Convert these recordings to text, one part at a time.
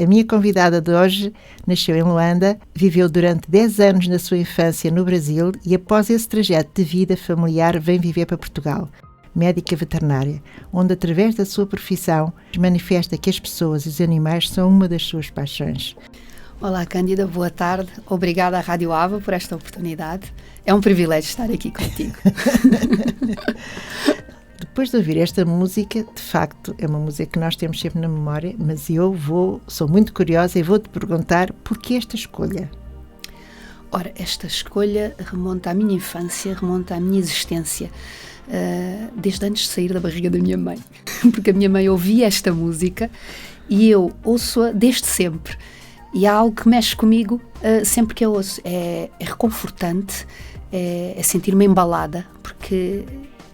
A minha convidada de hoje nasceu em Luanda, viveu durante 10 anos na sua infância no Brasil e após esse trajeto de vida familiar vem viver para Portugal. Médica veterinária, onde através da sua profissão manifesta que as pessoas e os animais são uma das suas paixões. Olá, Cândida, boa tarde. Obrigada à Rádio Ava por esta oportunidade. É um privilégio estar aqui contigo. Depois de ouvir esta música, de facto, é uma música que nós temos sempre na memória, mas sou muito curiosa e vou-te perguntar porquê esta escolha? Ora, esta escolha remonta à minha infância, remonta à minha existência, desde antes de sair da barriga da minha mãe. Porque a minha mãe ouvia esta música e eu ouço-a desde sempre. E há algo que mexe comigo sempre que eu ouço. É reconfortante, é sentir-me embalada, porque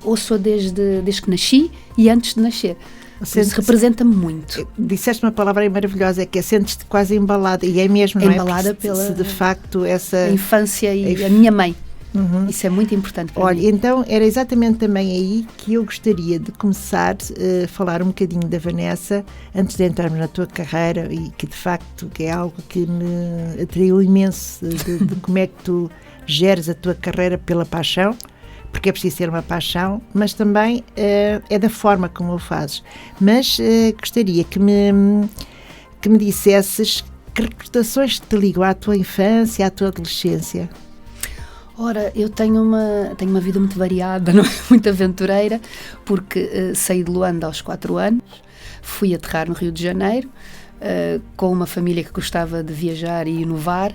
ouço-a desde que nasci e antes de nascer. Isso representa-me muito. Disseste uma palavra maravilhosa, que é sentes-te quase embalada, e é mesmo, não é? Embalada pela de facto essa a infância e a minha mãe. Uhum. Isso é muito importante para mim. Olha, então era exatamente também aí que eu gostaria de começar a falar um bocadinho da Vanessa, antes de entrarmos na tua carreira, e que de facto que é algo que me atraiu imenso, de como é que tu geres a tua carreira pela paixão, porque é preciso ter uma paixão, mas também é da forma como o fazes. Mas gostaria que me dissesses que recordações te ligam à tua infância, à tua adolescência. Ora, eu tenho uma vida muito variada, não é? Muito aventureira, porque saí de Luanda aos 4 anos, fui aterrar no Rio de Janeiro, com uma família que gostava de viajar e inovar.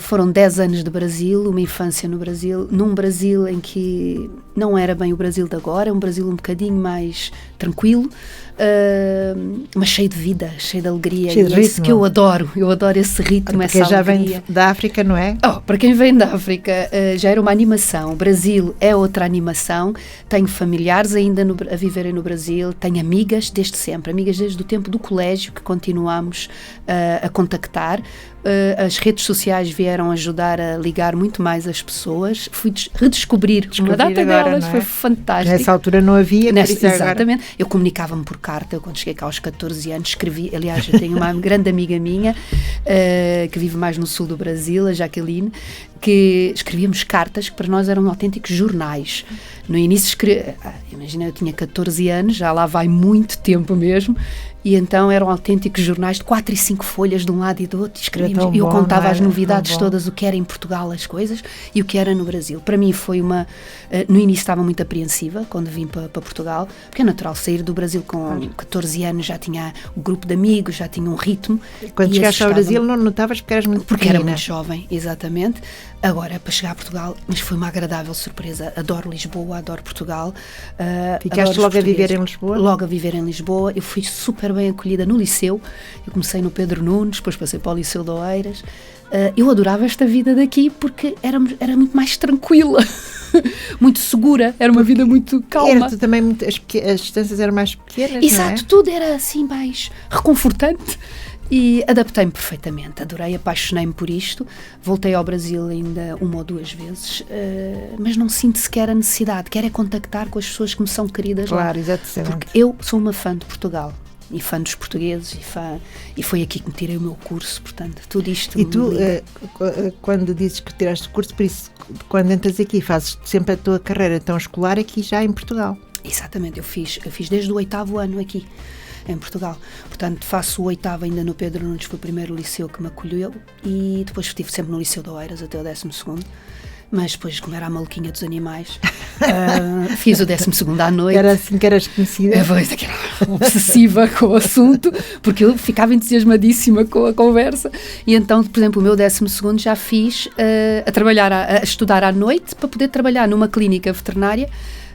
Foram 10 anos de Brasil, uma infância no Brasil, num Brasil em que não era bem o Brasil de agora, é um Brasil um bocadinho mais tranquilo, mas cheio de vida, cheio de alegria, cheio de ritmo. Isso que eu adoro esse ritmo, essa alegria. Porque já vem da África, não é? Para quem vem da África, já era uma animação. O Brasil é outra animação. Tenho familiares ainda a viverem no Brasil, tenho amigas desde sempre, amigas desde o tempo do colégio que continuamos a contactar. As redes sociais vieram ajudar a ligar muito mais as pessoas. Fui redescobrir uma data agora, delas, foi fantástico. Nessa altura não havia, exatamente. Eu comunicava-me por carta. Eu, quando cheguei cá aos 14 anos, escrevi. Aliás, eu tenho uma grande amiga minha que vive mais no sul do Brasil, a Jaqueline, que escrevíamos cartas que para nós eram autênticos jornais. No início imagina, eu tinha 14 anos, já lá vai muito tempo mesmo, e então eram autênticos jornais de 4 e 5 folhas de um lado e do outro, escrevíamos, e eu contava as novidades todas, o que era em Portugal as coisas e o que era no Brasil. Para mim foi no início estava muito apreensiva quando vim para Portugal, porque é natural sair do Brasil com 14 anos, já tinha um grupo de amigos, já tinha um ritmo. Quando chegaste ao Brasil não notavas porque eras muito pequena. Porque era muito jovem, exatamente. Agora, para chegar a Portugal, mas foi uma agradável surpresa. Adoro Lisboa, adoro Portugal. Ficaste logo a viver em Lisboa? Logo a viver em Lisboa. Eu fui super bem acolhida no liceu. Eu comecei no Pedro Nunes, depois passei para o Liceu de Oeiras. Eu adorava esta vida daqui porque era muito mais tranquila, muito segura, era uma vida muito calma. Era também as distâncias eram mais pequenas, exato, não é? Tudo era assim mais reconfortante. E adaptei-me perfeitamente, adorei, apaixonei-me por isto. Voltei ao Brasil ainda 1 ou 2 vezes, mas não sinto sequer a necessidade. Quero é contactar com as pessoas que me são queridas lá. Claro, exatamente. Porque eu sou uma fã de Portugal e fã dos portugueses e foi aqui que me tirei o meu curso, portanto, tudo isto. E tu, quando dizes que tiraste o curso, por isso, quando entras aqui, fazes sempre a tua carreira tão escolar aqui já em Portugal? Exatamente, eu fiz desde o 8º ano aqui em Portugal, portanto faço o 8º ainda no Pedro Nunes, foi o primeiro liceu que me acolheu, e depois estive sempre no Liceu de Oeiras até o 12º, mas depois, como era a maluquinha dos animais, fiz o 12º à noite. Era assim que eras conhecida? Era obsessiva com o assunto, porque eu ficava entusiasmadíssima com a conversa, e então, por exemplo, o meu 12º já fiz a trabalhar, a estudar à noite, para poder trabalhar numa clínica veterinária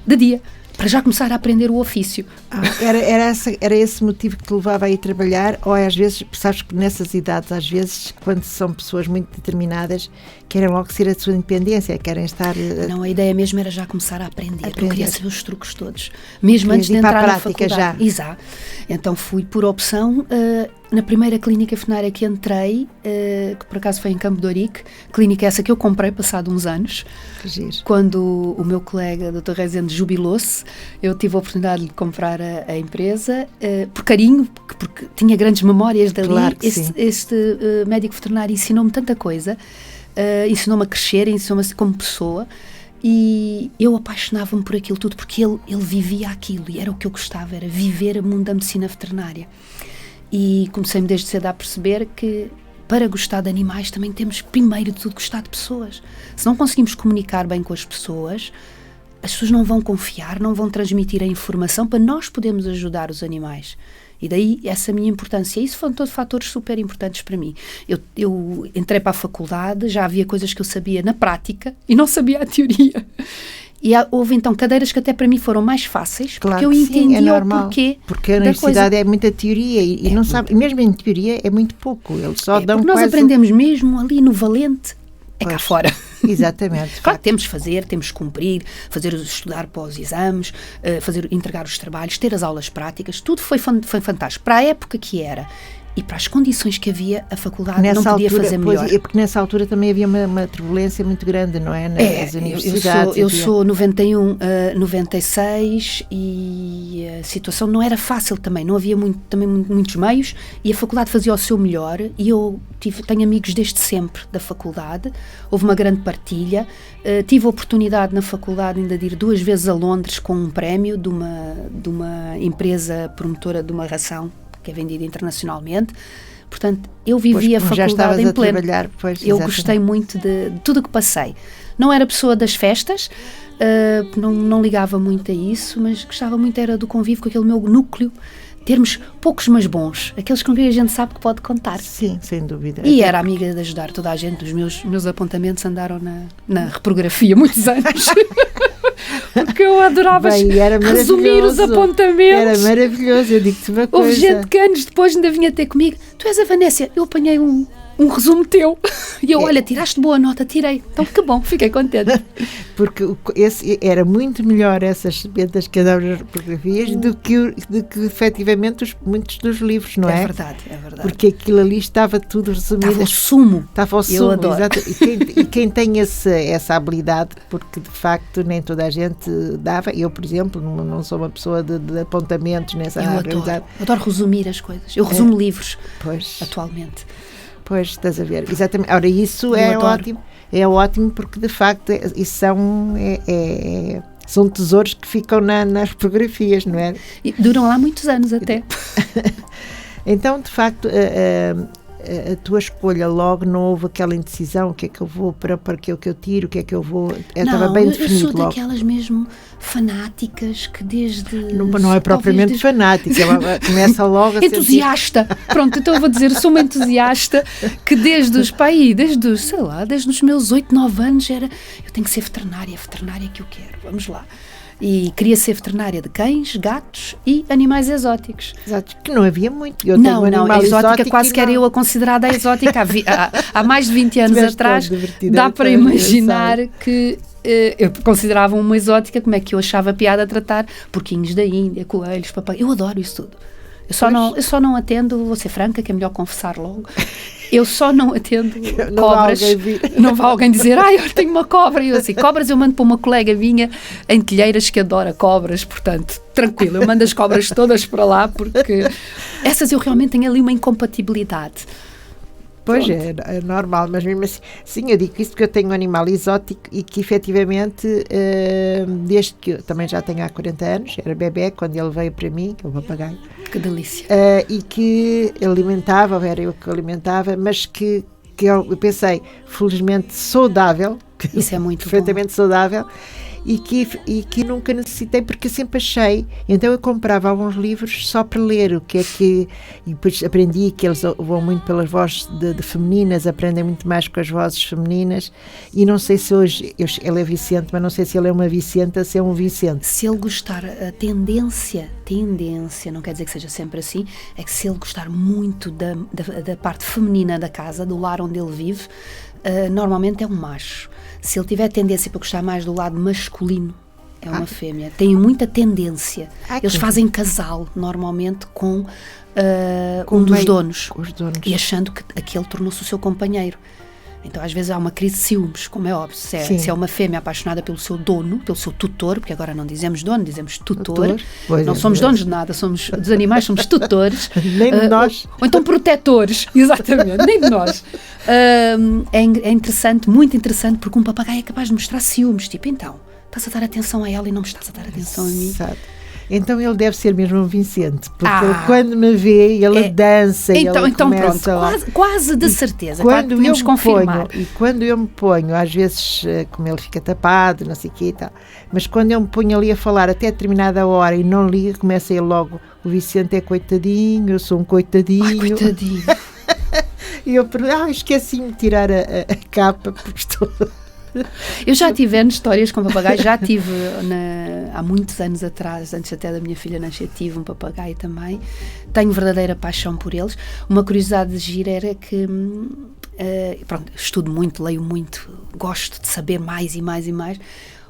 de dia, para já começar a aprender o ofício. Era esse motivo que te levava a ir trabalhar, ou às vezes, sabes que nessas idades, às vezes, quando são pessoas muito determinadas, querem logo ser a sua independência, querem estar... Não, a ideia mesmo era já começar a aprender. Eu queria saber os truques todos, mesmo antes de entrar na faculdade. Já. Exato. Então fui por opção, na primeira clínica veterinária que entrei, que por acaso foi em Campo de Ourique, clínica essa que eu comprei passado uns anos, quando o meu colega, Dr. Rezende, jubilou-se, eu tive a oportunidade de comprar a empresa, por carinho, porque tinha grandes memórias dali. Claro que este médico veterinário ensinou-me tanta coisa, ensinou-me a crescer, ensinou-me como pessoa, e eu apaixonava-me por aquilo tudo, porque ele vivia aquilo, e era o que eu gostava, era viver o mundo da medicina veterinária. E comecei-me desde cedo a perceber que para gostar de animais também temos primeiro de tudo gostar de pessoas. Se não conseguimos comunicar bem com as pessoas não vão confiar, não vão transmitir a informação para nós podermos ajudar os animais. E daí essa minha importância. Isso foram todos fatores super importantes para mim. Eu entrei para a faculdade, já havia coisas que eu sabia na prática e não sabia a teoria. E houve então cadeiras que até para mim foram mais fáceis, claro, porque eu entendia o porquê. Porque a universidade é muita teoria e não sabe, mesmo em teoria é muito pouco. Eles só dão porque nós aprendemos mesmo ali no valente, cá fora. Exatamente. Claro, temos de fazer, temos de cumprir, estudar para os exames, entregar os trabalhos, ter as aulas práticas, tudo foi fantástico. Para a época que era e para as condições que havia, a faculdade não podia fazer melhor. Porque nessa altura também havia uma turbulência muito grande, não é? Nas universidades. Eu sou 91, 96 e a situação não era fácil também, não havia muitos meios e a faculdade fazia o seu melhor e eu tenho amigos desde sempre da faculdade, houve uma grande partilha, tive a oportunidade na faculdade ainda de ir 2 vezes a Londres com um prémio de uma empresa promotora de uma ração que é vendida internacionalmente. Portanto, eu vivi a faculdade em pleno. Eu gostei muito de tudo o que passei. Não era pessoa das festas, não ligava muito a isso, mas gostava muito era do convívio com aquele meu núcleo, termos poucos mas bons, aqueles com quem a gente sabe que pode contar. Sim, sem dúvida. E era amiga de ajudar toda a gente. Os meus apontamentos andaram na reprografia muitos anos. Porque eu adorava resumir os apontamentos. Era maravilhoso, eu digo-te uma coisa. Houve gente que anos depois ainda vinha ter comigo. Tu és a Vanécia, eu apanhei um resumo teu. E eu, olha, tiraste boa nota, tirei. Então que bom, fiquei contente. Porque era muito melhor essas sementas que andavam nas reprografias do que efetivamente muitos dos livros, não é? É verdade. Porque aquilo ali estava tudo resumido. Estava ao sumo. Eu adoro. Exato. E quem tem essa habilidade, porque de facto nem toda a gente dava. Eu, por exemplo, não sou uma pessoa de apontamentos nessa realidade. Eu adoro resumir as coisas. Eu resumo livros, atualmente. Pois, estás a ver. Exatamente. Ora, isso é ótimo. É ótimo porque, de facto, isso são tesouros que ficam nas fotografias, não é? E duram lá muitos anos até. Então, de facto, a tua escolha logo não houve aquela indecisão, o que é que eu vou para aquilo que eu tiro, o que é que eu vou... Estava bem definido logo. Eu sou daquelas mesmo fanáticas que desde... Não é propriamente fanática, ela começa logo a entusiasta. Pronto, então eu vou dizer, sou uma entusiasta que desde os meus 8, 9 anos era, eu tenho que ser veterinária que eu quero, vamos lá. E queria ser veterinária de cães, gatos e animais exóticos. Exato, que não havia muito. Não, exótica quase que era eu a considerada exótica. Há mais de 20 anos atrás, dá para imaginar que eu considerava uma exótica, como é que eu achava piada a tratar porquinhos da Índia, coelhos, papagaios. Eu adoro isso tudo. Eu só não atendo, vou ser franca, que é melhor confessar logo. Eu só não atendo cobras. Não vai alguém dizer, eu tenho uma cobra. E eu assim, cobras eu mando para uma colega minha em Telheiras que adora cobras, portanto, tranquilo, eu mando as cobras todas para lá, porque essas eu realmente tenho ali uma incompatibilidade. Pois é normal, mas mesmo assim, sim, eu digo isso porque eu tenho um animal exótico e que efetivamente, desde que eu também já tenho há 40 anos, era bebê quando ele veio para mim, que é um papagaio. Que delícia. E que alimentava, era eu que alimentava, mas que eu pensei, felizmente saudável. Isso é muito perfeitamente saudável. E que nunca necessitei, porque eu sempre achei, então eu comprava alguns livros só para ler o que é que, e depois aprendi que eles vão muito pelas vozes de femininas, aprendem muito mais com as vozes femininas, e não sei se hoje, ele é Vicente, mas não sei se ele é uma Vicenta, se é um Vicente. Se ele gostar, a tendência, não quer dizer que seja sempre assim, é que se ele gostar muito da parte feminina da casa, do lar onde ele vive, normalmente é um macho. Se ele tiver tendência para gostar mais do lado masculino, é uma fêmea. Tem muita tendência. Eles fazem casal, normalmente, com um dos donos, com os donos, e achando que aquele tornou-se o seu companheiro. Então, às vezes, há uma crise de ciúmes, como é óbvio. Se é uma fêmea apaixonada pelo seu dono, pelo seu tutor, porque agora não dizemos dono, dizemos tutor. Não somos donos de nada, somos dos animais, somos tutores. Nem de nós. Ou então protetores, exatamente, nem de nós. É interessante, muito interessante, porque um papagaio é capaz de mostrar ciúmes. Tipo, então, estás a dar atenção a ela e não me estás a dar atenção a mim. Exato. Então ele deve ser mesmo um Vicente, porque ele, quando me vê, ele dança, então, ele começa pronto, quase de certeza, quando podemos confirmar. E quando eu me ponho, às vezes, como ele fica tapado, não sei o quê e tal, mas quando eu me ponho ali a falar até determinada hora e não liga, começa ele logo, o Vicente é coitadinho, eu sou um coitadinho. Ai, coitadinho. E eu esqueci-me de tirar a capa, porque estou... Eu já tive histórias com papagaios, já tive há muitos anos atrás, antes até da minha filha nascer, tive um papagaio também. Tenho verdadeira paixão por eles. Uma curiosidade de gira era que, estudo muito, leio muito, gosto de saber mais e mais e mais.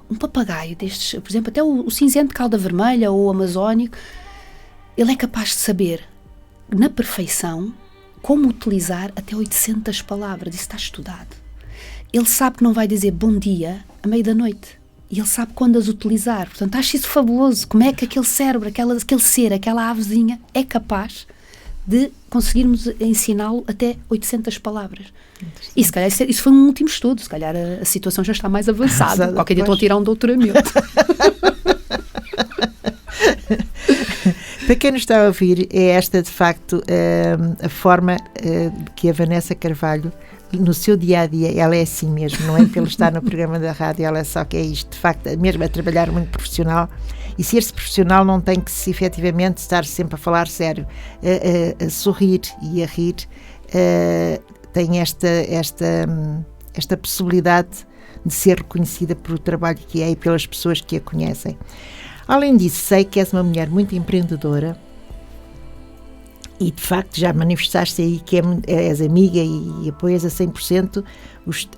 Um papagaio destes, por exemplo, até o cinzento de cauda vermelha ou o amazónico, ele é capaz de saber, na perfeição, como utilizar até 800 palavras. Isso está estudado. Ele sabe que não vai dizer bom dia à meia da noite. E ele sabe quando as utilizar. Portanto, acho isso fabuloso. Como é que aquele cérebro, aquele ser, aquela avezinha é capaz de conseguirmos ensiná-lo até 800 palavras. E se calhar isso foi um último estudo. Se calhar a situação já está mais avançada. Qualquer dia estou a tirar um doutoramento. Para quem nos está a ouvir, é esta de facto a forma que a Vanessa Carvalho, no seu dia-a-dia, ela é assim mesmo, não é pelo estar no programa da rádio, ela é só que é isto, de facto, mesmo a trabalhar muito profissional, e ser-se profissional não tem que se efetivamente estar sempre a falar sério, a sorrir e a rir, tem esta possibilidade de ser reconhecida pelo trabalho que é e pelas pessoas que a conhecem. Além disso, sei que és uma mulher muito empreendedora e, de facto, já manifestaste aí que és amiga e apoias a 100%.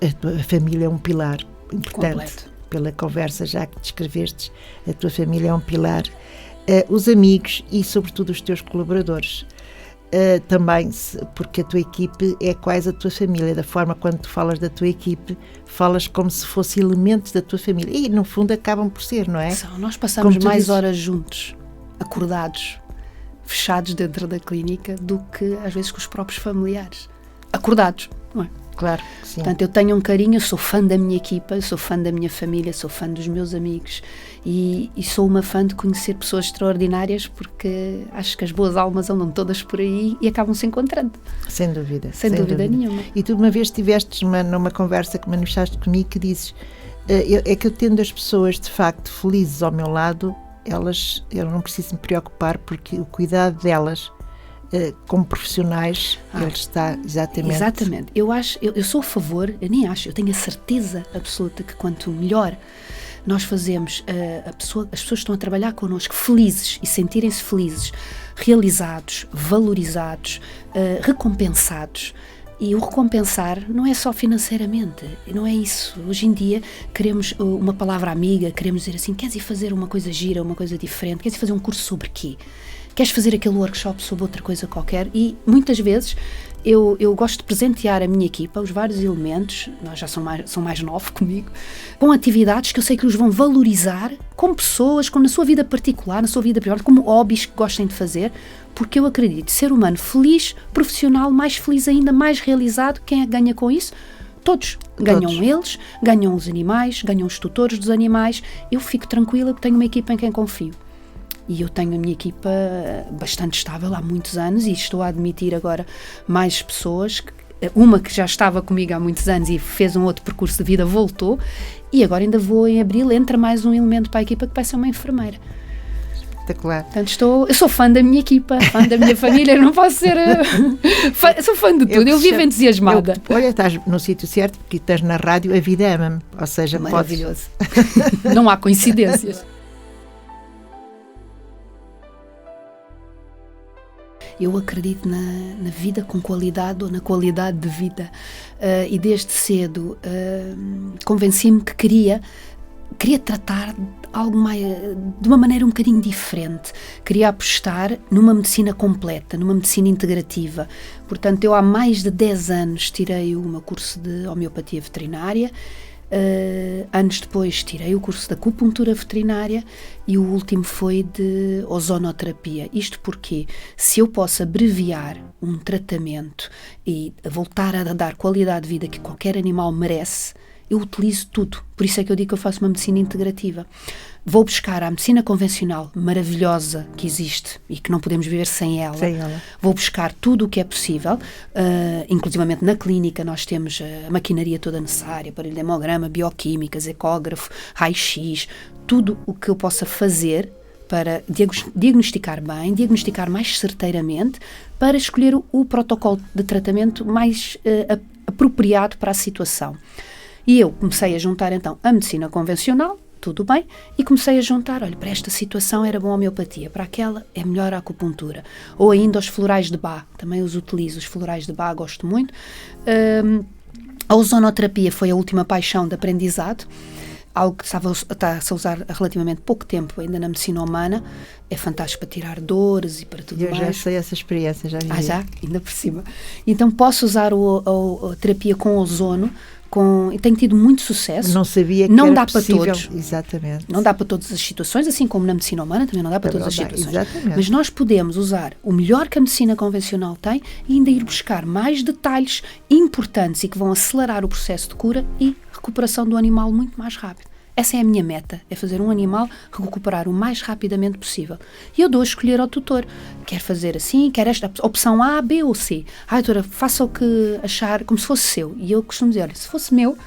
A tua família é um pilar importante. Completo. Pela conversa já que descrevestes, a tua família é um pilar. Os amigos e, sobretudo, os teus colaboradores. Também, porque a tua equipe é quase a tua família, da forma quando tu falas da tua equipe, falas como se fossem elementos da tua família e no fundo acabam por ser, não é? Nós passamos mais horas juntos, acordados, fechados dentro da clínica, do que às vezes com os próprios familiares, acordados, não é? Claro que sim. Portanto, eu tenho um carinho, eu sou fã da minha equipa, sou fã da minha família, sou fã dos meus amigos e sou uma fã de conhecer pessoas extraordinárias, porque acho que as boas almas andam todas por aí e acabam se encontrando. Sem dúvida. Sem dúvida nenhuma. E tu uma vez estiveste numa conversa que manifestaste comigo que dizes, é que eu tendo as pessoas de facto felizes ao meu lado, eu não preciso me preocupar porque o cuidado delas como profissionais, ele está exatamente... Exatamente. Eu sou a favor, eu tenho a certeza absoluta que quanto melhor nós fazemos as pessoas que estão a trabalhar connosco felizes e sentirem-se felizes, realizados, valorizados, recompensados. E o recompensar não é só financeiramente, não é isso. Hoje em dia queremos uma palavra amiga, queremos dizer assim, queres ir fazer uma coisa gira, uma coisa diferente, queres ir fazer um curso sobre quê? Queres fazer aquele workshop sobre outra coisa qualquer? E muitas vezes eu gosto de presentear a minha equipa, os vários elementos, nós já são mais 9 comigo, com atividades que eu sei que os vão valorizar como pessoas, como na sua vida particular, na sua vida privada, como hobbies que gostem de fazer, porque eu acredito, ser humano feliz, profissional, mais feliz ainda, mais realizado, quem é que ganha com isso? Todos. Ganham eles, ganham os animais, ganham os tutores dos animais. Eu fico tranquila que tenho uma equipa em quem confio. E eu tenho a minha equipa bastante estável há muitos anos e estou a admitir agora mais pessoas, uma que já estava comigo há muitos anos e fez um outro percurso de vida, voltou, e agora ainda vou em abril, entra mais um elemento para a equipa que vai ser uma enfermeira. Espetacular. Portanto, eu sou fã da minha equipa, fã da minha família, eu não posso ser... sou fã de tudo, eu vivo entusiasmada. Olha, estás no sítio certo, porque estás na rádio, a vida ama-me, ou seja, maravilhoso. Não há coincidências. Eu acredito na vida com qualidade ou na qualidade de vida e desde cedo convenci-me que queria queria tratar algo mais, de uma maneira um bocadinho diferente. Queria apostar numa medicina completa, numa medicina integrativa. Portanto, eu há mais de 10 anos tirei o meu curso de homeopatia veterinária. Anos depois tirei o curso de acupuntura veterinária e o último foi de ozonoterapia. Isto porque, se eu posso abreviar um tratamento e voltar a dar qualidade de vida que qualquer animal merece, eu utilizo tudo. Por isso é que eu digo que eu faço uma medicina integrativa. Vou buscar a medicina convencional maravilhosa que existe e que não podemos viver sem ela. Vou buscar tudo o que é possível, inclusivamente na clínica nós temos a maquinaria toda necessária, aparelho de hemograma, bioquímicas, ecógrafo, raio-x, tudo o que eu possa fazer para diagnosticar bem, diagnosticar mais certeiramente, para escolher o protocolo de tratamento mais apropriado para a situação. E eu comecei a juntar então a medicina convencional, tudo bem, e comecei a juntar, olha, para esta situação era bom a homeopatia, para aquela é melhor a acupuntura. Ou ainda os florais de Bach, também os utilizo, os florais de Bach gosto muito. A ozonoterapia foi a última paixão de aprendizado, algo que está-se a usar há relativamente pouco tempo ainda na medicina humana. É fantástico para tirar dores e para tudo mais. Eu já sei essa experiência, já vi. Já? Ainda por cima. Então posso usar a terapia com ozono, e tenho tido muito sucesso. Não sabia que não era dá possível. Para todos. Exatamente. Não dá para todas as situações, assim como na medicina humana também não dá para todas as situações. Exatamente. Mas nós podemos usar o melhor que a medicina convencional tem e ainda ir buscar mais detalhes importantes e que vão acelerar o processo de cura e recuperação do animal muito mais rápido. Essa é a minha meta, é fazer um animal recuperar o mais rapidamente possível. E eu dou a escolher ao tutor. Quer fazer assim, quer esta opção A, B ou C. Doutora, faça o que achar, como se fosse seu. E eu costumo dizer, olha, se fosse meu,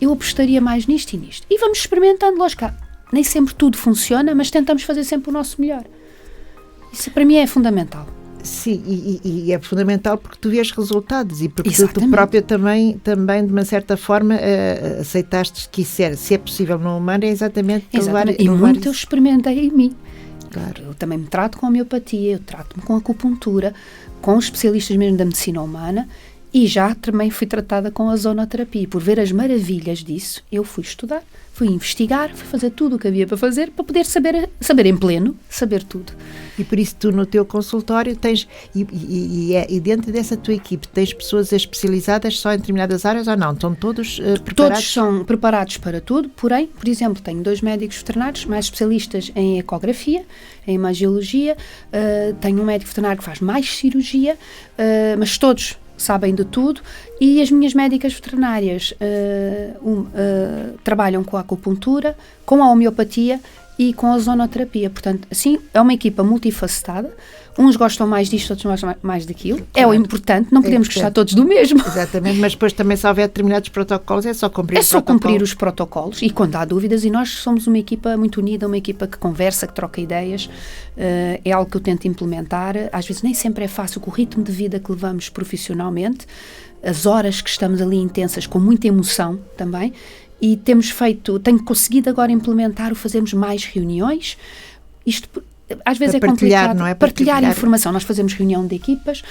eu apostaria mais nisto e nisto. E vamos experimentando, lógico, nem sempre tudo funciona, mas tentamos fazer sempre o nosso melhor. Isso para mim é fundamental. Sim, e é fundamental porque tu vês resultados e porque Exatamente. tu própria também, de uma certa forma, aceitaste que isso era, se é possível no humano, é exatamente levar E muito isso. eu experimentei em mim. Claro. Eu também me trato com homeopatia, eu trato-me com acupuntura, com especialistas mesmo da medicina humana, e já também fui tratada com a ozonoterapia. Por ver as maravilhas disso, eu fui estudar, fui investigar, fui fazer tudo o que havia para fazer, para poder saber em pleno, saber tudo. E por isso tu no teu consultório tens, e dentro dessa tua equipe, tens pessoas especializadas só em determinadas áreas ou não? Estão todos preparados? Todos são preparados para tudo, porém, por exemplo, tenho 2 médicos veterinários mais especialistas em ecografia, em imagiologia, tenho um médico veterinário que faz mais cirurgia, mas todos sabem de tudo, e as minhas médicas veterinárias trabalham com a acupuntura, com a homeopatia e com a ozonoterapia. Portanto, assim, é uma equipa multifacetada. Uns gostam mais disto, outros gostam mais daquilo. Claro. É o importante, não podemos gostar todos do mesmo. Exatamente, mas depois também se houver determinados protocolos, é só cumprir os protocolos. É só cumprir os protocolos, e quando há dúvidas, e nós somos uma equipa muito unida, uma equipa que conversa, que troca ideias, é algo que eu tento implementar. Às vezes nem sempre é fácil, com o ritmo de vida que levamos profissionalmente, as horas que estamos ali intensas, com muita emoção também, e tenho conseguido agora implementar o fazermos mais reuniões. Isto às vezes para é complicado, não é? Partilhar informação. Nós fazemos reunião de equipas,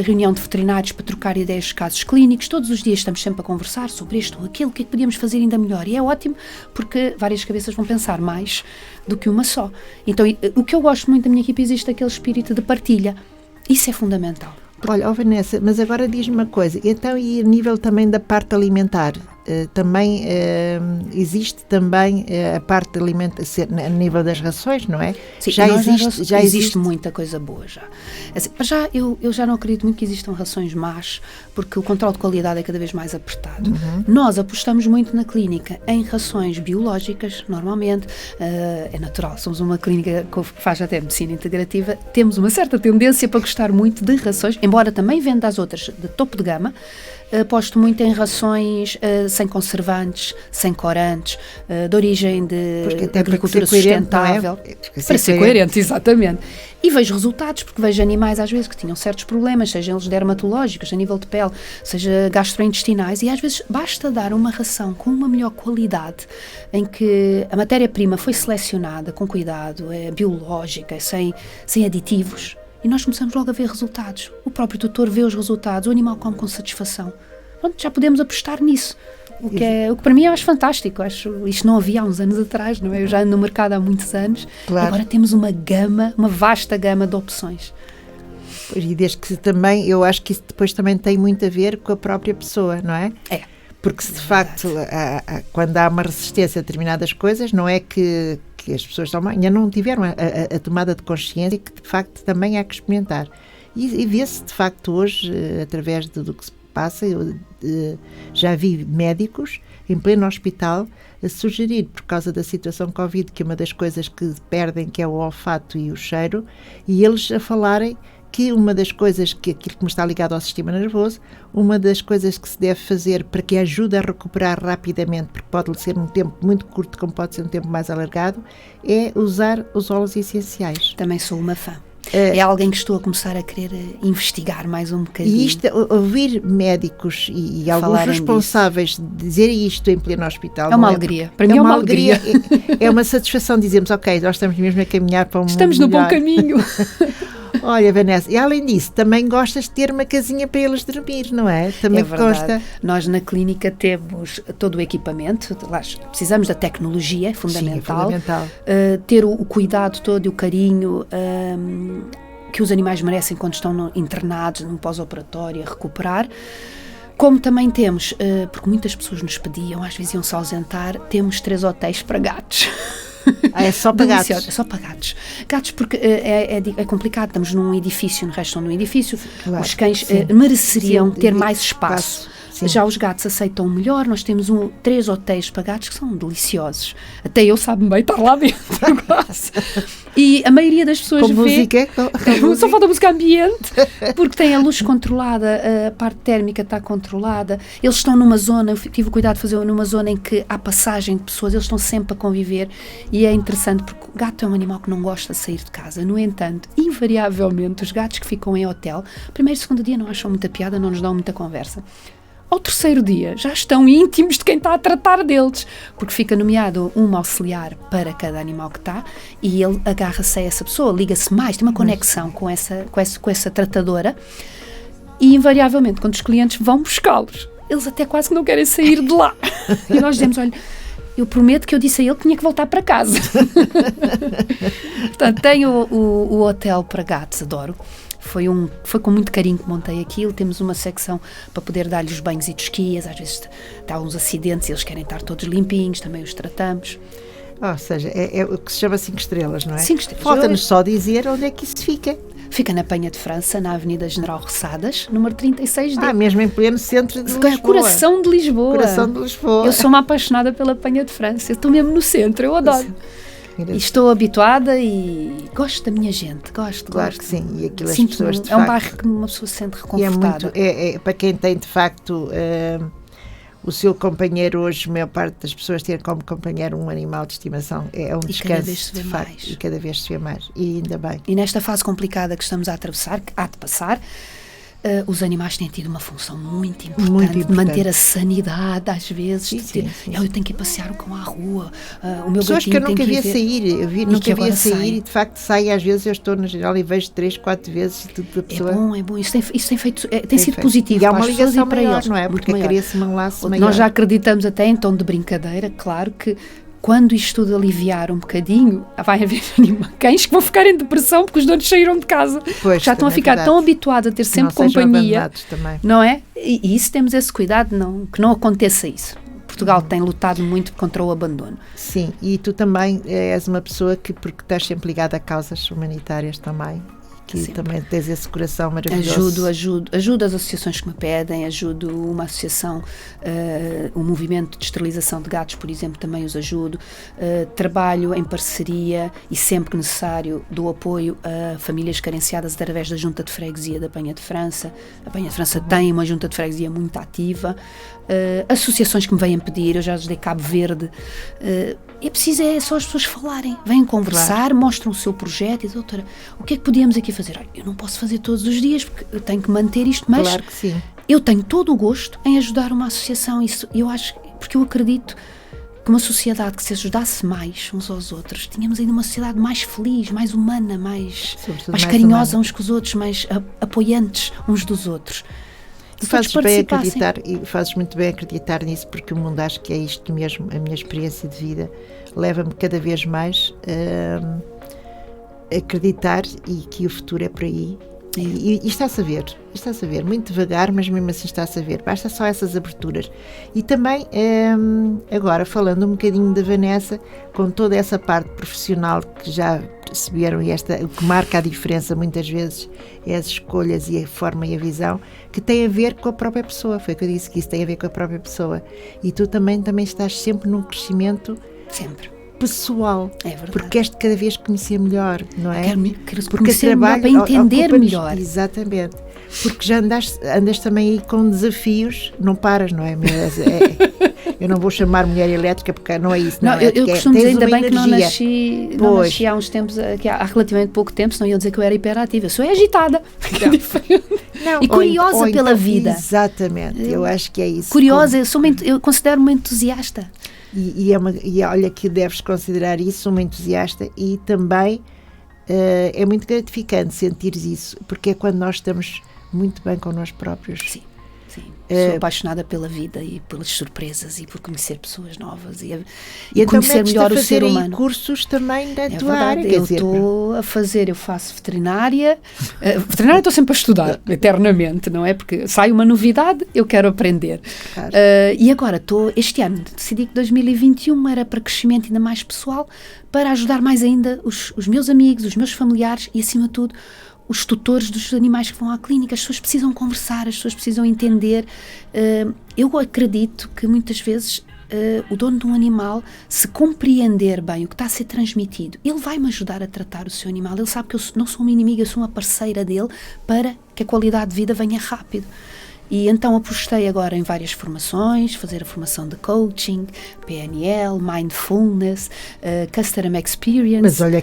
reunião de veterinários para trocar ideias de casos clínicos. Todos os dias estamos sempre a conversar sobre isto ou aquilo, o que é que podíamos fazer ainda melhor. E é ótimo porque várias cabeças vão pensar mais do que uma só. Então, o que eu gosto muito da minha equipa, existe aquele espírito de partilha. Isso é fundamental. Olha, Vanessa, mas agora diz-me uma coisa, então e a nível também da parte alimentar, também existe também a parte alimentar a nível das rações, não é? Sim, já existe muita coisa boa já. Assim, já eu já não acredito muito que existam rações más, porque o controle de qualidade é cada vez mais apertado. Uhum. Nós apostamos muito na clínica em rações biológicas, normalmente, é natural, somos uma clínica que faz até medicina integrativa, temos uma certa tendência para gostar muito de rações, embora também venda as outras de topo de gama. Aposto muito em rações sem conservantes, sem corantes, de origem de agricultura sustentável. Para ser coerente, exatamente. E vejo resultados, porque vejo animais às vezes que tinham certos problemas, sejam eles dermatológicos, a nível de pele, seja gastrointestinais, e às vezes basta dar uma ração com uma melhor qualidade, em que a matéria-prima foi selecionada com cuidado, é biológica, sem aditivos, e nós começamos logo a ver resultados. O próprio tutor vê os resultados, o animal come com satisfação. Pronto, já podemos apostar nisso. O que para mim eu acho fantástico. Isto não havia há uns anos atrás, não é? Eu já ando no mercado há muitos anos. Claro. Agora temos uma vasta gama de opções. E desde que também, eu acho que isso depois também tem muito a ver com a própria pessoa, não é? É. Porque se de facto, quando há uma resistência a determinadas coisas, não é que as pessoas ainda não tiveram a tomada de consciência que de facto também há que experimentar. E vê-se de facto hoje, através do que se passa, eu já vi médicos em pleno hospital a sugerir, por causa da situação Covid, que uma das coisas que perdem que é o olfato e o cheiro, e eles a falarem que uma das coisas, que aquilo que me está ligado ao sistema nervoso, uma das coisas que se deve fazer para que ajude a recuperar rapidamente, porque pode ser um tempo muito curto, como pode ser um tempo mais alargado, é usar os óleos essenciais. Também sou uma fã. É alguém que estou a começar a querer investigar mais um bocadinho. E isto, ouvir médicos e alguns responsáveis dizerem isto em pleno hospital... É uma alegria. Para mim é uma alegria. É uma satisfação dizermos, ok, nós estamos mesmo a caminhar para um mundo Estamos no bom caminho. Olha, Vanessa, e além disso, também gostas de ter uma casinha para eles dormir, não é? Também consta. Nós na clínica temos todo o equipamento, precisamos da tecnologia, é fundamental. Sim, é fundamental. Ter o cuidado todo e o carinho que os animais merecem quando estão internados, num pós-operatório, a recuperar. Como também temos, porque muitas pessoas nos pediam, às vezes iam-se ausentar, temos 3 hotéis para gatos. É só para gatos? É só para gatos. Gatos porque é complicado, estamos num edifício, no resto estão num edifício, claro, os cães mereceriam ter mais espaço. Já os gatos aceitam melhor, nós temos 3 hotéis para gatos que são deliciosos. Até eu sabe bem estar lá dentro. E a maioria das pessoas com música? Só falta música ambiente, porque tem a luz controlada, a parte térmica está controlada. Eles estão numa zona, eu tive o cuidado de fazer numa zona em que há passagem de pessoas, eles estão sempre a conviver e é interessante porque o gato é um animal que não gosta de sair de casa. No entanto, invariavelmente, os gatos que ficam em hotel, primeiro e segundo dia não acham muita piada, não nos dão muita conversa. Ao 3º dia já estão íntimos de quem está a tratar deles, porque fica nomeado um auxiliar para cada animal que está e ele agarra-se a essa pessoa, liga-se mais, tem uma conexão com essa tratadora e invariavelmente quando os clientes vão buscá-los, eles até quase que não querem sair de lá. E nós dizemos, olha, eu prometo que eu disse a ele que tinha que voltar para casa. Portanto, tenho o hotel para gatos, adoro. Foi com muito carinho que montei aquilo. Temos uma secção para poder dar-lhes os banhos e tosquias. Às vezes há uns acidentes e eles querem estar todos limpinhos, também os tratamos. Ou seja, é o que se chama 5 estrelas, não é? 5 estrelas. Falta-nos só dizer onde é que isso fica. Fica na Penha de França, na Avenida General Roçadas, número 36D. Mesmo em pleno centro de Lisboa. Coração de Lisboa. Coração de Lisboa. Eu sou uma apaixonada pela Penha de França. Eu estou mesmo no centro, eu adoro. E estou habituada e gosto da minha gente, gosto. Que sim, e aquilo as pessoas de facto... É um bairro que uma pessoa se sente reconfortada. É para quem tem de facto o seu companheiro hoje, a maior parte das pessoas ter como companheiro um animal de estimação, é um descanso de facto, e cada vez se vê mais, e ainda bem. E nesta fase complicada que estamos a atravessar, que há de passar, os animais têm tido uma função muito importante, de manter a sanidade às vezes. Sim. Eu tenho que ir passear o cão à rua, o meu pessoas gatinho que eu nunca via sair, nunca via sair sai. E de facto sai, às vezes eu estou na geral e vejo 3, 4 vezes tudo a pessoa. É bom, isso tem sido positivo. E há uma ligação para maior, eles, não é? Porque cria-se um laço maior. Nós já acreditamos até em tom de brincadeira, claro que quando isto tudo aliviar um bocadinho, vai haver cães que vão ficar em depressão porque os donos saíram de casa. Pois, já estão a ficar tão habituados a ter sempre companhia. Não é? E isso temos esse cuidado, que não aconteça isso. Portugal tem lutado muito contra o abandono. Sim, e tu também és uma pessoa que, porque estás sempre ligada a causas humanitárias também, que sempre. Também tens esse coração maravilhoso. Ajudo as associações que me pedem, ajudo uma associação, o movimento de esterilização de gatos, por exemplo, também os ajudo. Trabalho em parceria e sempre que necessário dou apoio a famílias carenciadas através da Junta de Freguesia da Penha de França. A Penha de França tem uma Junta de Freguesia muito ativa. Associações que me vêm pedir, eu já lhes dei Cabo Verde. É preciso só as pessoas falarem, vêm conversar, claro. Mostram o seu projeto e doutora, o que é que podíamos aqui fazer? Eu não posso fazer todos os dias porque eu tenho que manter isto, mas claro que sim. Eu tenho todo o gosto em ajudar uma associação, isso eu acho, porque eu acredito que uma sociedade que se ajudasse mais uns aos outros, tínhamos ainda uma sociedade mais feliz, mais humana, mais carinhosa uns com os outros, mais apoiantes uns dos outros. se todos participassem. Fazes muito bem acreditar nisso, porque o mundo, acho que é isto mesmo. A minha experiência de vida leva-me cada vez mais a acreditar e que o futuro é por aí. E está-se a ver, muito devagar, mas mesmo assim está-se a ver. Basta só essas aberturas. E também, agora, falando um bocadinho da Vanessa, com toda essa parte profissional que já perceberam, e o que marca a diferença muitas vezes é as escolhas e a forma e a visão, que tem a ver com a própria pessoa. Foi o que eu disse, que isso tem a ver com a própria pessoa. E tu também estás sempre num crescimento... Sempre. Pessoal, é verdade. Porque queres cada vez conhecer melhor, não é? Quero conhecer melhor para entender melhor. Exatamente, porque já andas também aí com desafios, não paras, não é? Eu não vou chamar mulher elétrica porque não é isso. Não, eu costumo dizer, ainda bem que não nasci há uns tempos, há relativamente pouco tempo, senão ia dizer que eu era hiperativa. Eu sou agitada, e curiosa pela vida. Exatamente, eu acho que é isso. Curiosa, eu considero-me entusiasta. E olha que deves considerar isso uma entusiasta, e também é muito gratificante sentires isso, porque é quando nós estamos muito bem com nós próprios. Sim. Sou apaixonada pela vida e pelas surpresas e por conhecer pessoas novas e então conhecer melhor o ser humano. Cursos também da tua área. Eu faço veterinária. Veterinária estou sempre a estudar, eternamente, não é? Porque sai uma novidade, eu quero aprender. Claro. E agora, este ano, decidi que 2021 era para crescimento ainda mais pessoal, para ajudar mais ainda os meus amigos, os meus familiares e, acima de tudo, os tutores dos animais que vão à clínica. As pessoas precisam conversar, as pessoas precisam entender. Eu acredito que muitas vezes o dono de um animal, se compreender bem o que está a ser transmitido, ele vai-me ajudar a tratar o seu animal. Ele sabe que eu não sou uma inimiga, eu sou uma parceira dele para que a qualidade de vida venha rápido. E então apostei agora em várias formações, fazer a formação de coaching, PNL, mindfulness, customer experience. Mas olha,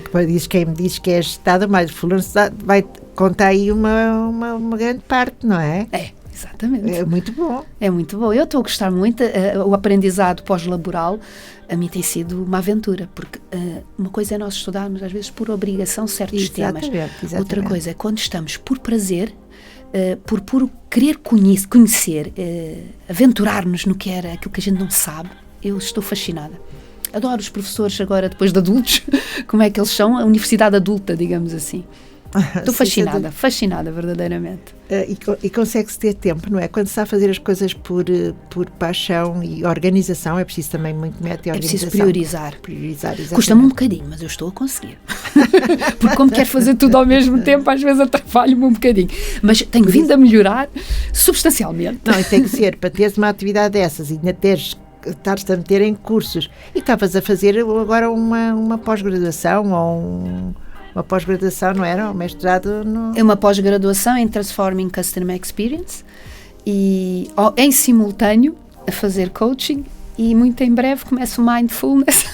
quem me diz que é agitada, mindfulness vai contar aí uma grande parte, não é? É, exatamente. É muito bom. É muito bom. Eu estou a gostar muito. O aprendizado pós-laboral, a mim tem sido uma aventura, porque uma coisa é nós estudarmos, às vezes, por obrigação, certos temas. Exatamente. Outra coisa é quando estamos por prazer, por puro querer conhecer, aventurar-nos no que era aquilo que a gente não sabe. Eu estou fascinada. Adoro os professores agora, depois de adultos, como é que eles são, a universidade adulta, digamos assim. Estou fascinada verdadeiramente. E consegue-se ter tempo, não é? Quando se está a fazer as coisas por paixão e organização, é preciso também muito método e organização. É preciso priorizar. Custa-me um bocadinho, mas eu estou a conseguir. Porque como quero fazer tudo ao mesmo tempo, às vezes atrapalho-me um bocadinho. Mas tenho vindo a melhorar substancialmente. Não, e tem que ser, para teres uma atividade dessas e ainda estar-te a meter em cursos. E estavas a fazer agora uma pós-graduação ou uma pós-graduação, não era? Um mestrado no... É uma pós-graduação em Transforming Customer Experience e em simultâneo a fazer coaching, e muito em breve começo o mindfulness.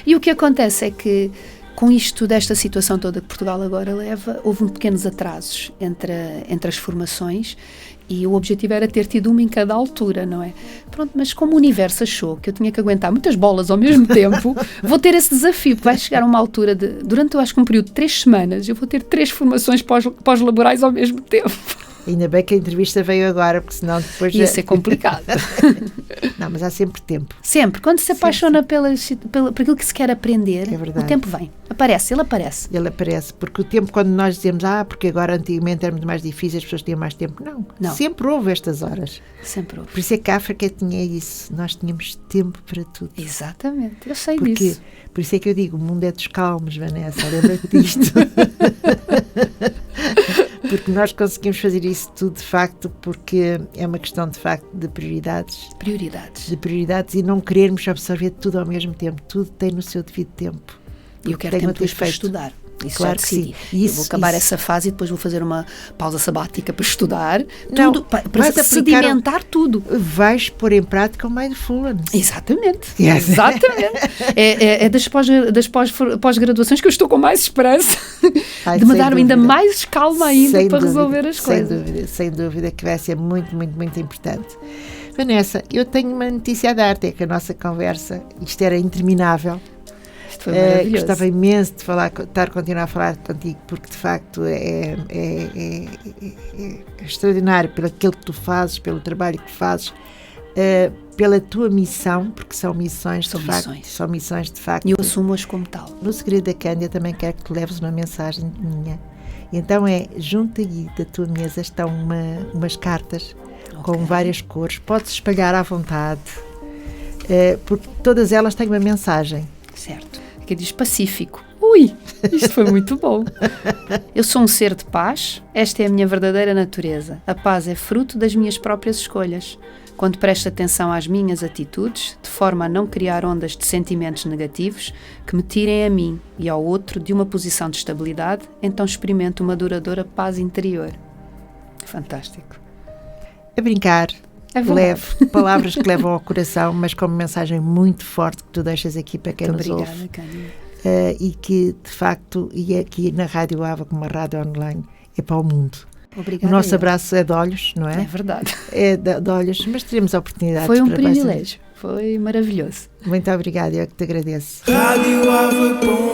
E o que acontece é que com isto, desta situação toda que Portugal agora leva, houve pequenos atrasos entre as formações, e o objetivo era ter tido uma em cada altura, não é? Pronto, mas como o universo achou que eu tinha que aguentar muitas bolas ao mesmo tempo, vou ter esse desafio, porque vai chegar uma altura durante, eu acho que um período de 3 semanas, eu vou ter 3 formações pós-laborais ao mesmo tempo. Ainda bem que a entrevista veio agora, porque senão depois... Ia ser complicado. Não, mas há sempre tempo. Sempre. Quando se apaixona por aquilo que se quer aprender, o tempo vem. Ele aparece. Porque o tempo, quando nós dizemos, porque agora antigamente era muito mais difícil, as pessoas tinham mais tempo. Não. Sempre houve estas horas. Sempre houve. Por isso é que a África tinha isso. Nós tínhamos tempo para tudo. Exatamente. Eu sei disso. Por isso é que eu digo, o mundo é dos calmos, Vanessa. Lembra-te disto. Porque nós conseguimos fazer isso tudo, de facto, porque é uma questão, de facto, de prioridades. De prioridades, e não querermos absorver tudo ao mesmo tempo. Tudo tem no seu devido tempo. E eu quero tempo depois para estudar. Isso claro já decidi. Que sim. Eu vou acabar essa fase e depois vou fazer uma pausa sabática para estudar tudo, para sedimentar tudo. Vais pôr em prática o mindfulness. Exatamente. É das pós-graduações que eu estou com mais esperança de me dar ainda mais calma ainda para resolver as coisas. Sem dúvida que vai ser muito, muito, muito importante. Vanessa, eu tenho uma notícia a dar-te, é que a nossa conversa, isto era interminável. Foi maravilhoso. Gostava imenso de continuar a falar contigo, porque de facto é extraordinário pelo aquilo que tu fazes, pelo trabalho que fazes, pela tua missão, porque são missões de facto. E eu assumo-as como tal. No Segredo da Cândida também quero que tu leves uma mensagem minha. Então junto aí da tua mesa estão umas cartas com várias cores, podes espalhar à vontade, porque todas elas têm uma mensagem. Certo. Aqui diz Pacífico. Ui, isto foi muito bom. Eu sou um ser de paz, esta é a minha verdadeira natureza. A paz é fruto das minhas próprias escolhas. Quando presto atenção às minhas atitudes, de forma a não criar ondas de sentimentos negativos que me tirem a mim e ao outro de uma posição de estabilidade, então experimento uma duradoura paz interior. Fantástico. A brincar, leve palavras que levam ao coração, mas com uma mensagem muito forte que tu deixas aqui para quem nos ouve. Obrigada, Cândida. E que, de facto, e aqui na Rádio Ava, como uma rádio online, é para o mundo. Obrigada. O nosso abraço é de olhos, não é? É verdade. É de olhos, mas teremos a oportunidade. Foi um privilégio, foi maravilhoso. Muito obrigada, eu que te agradeço. Rádio Ava.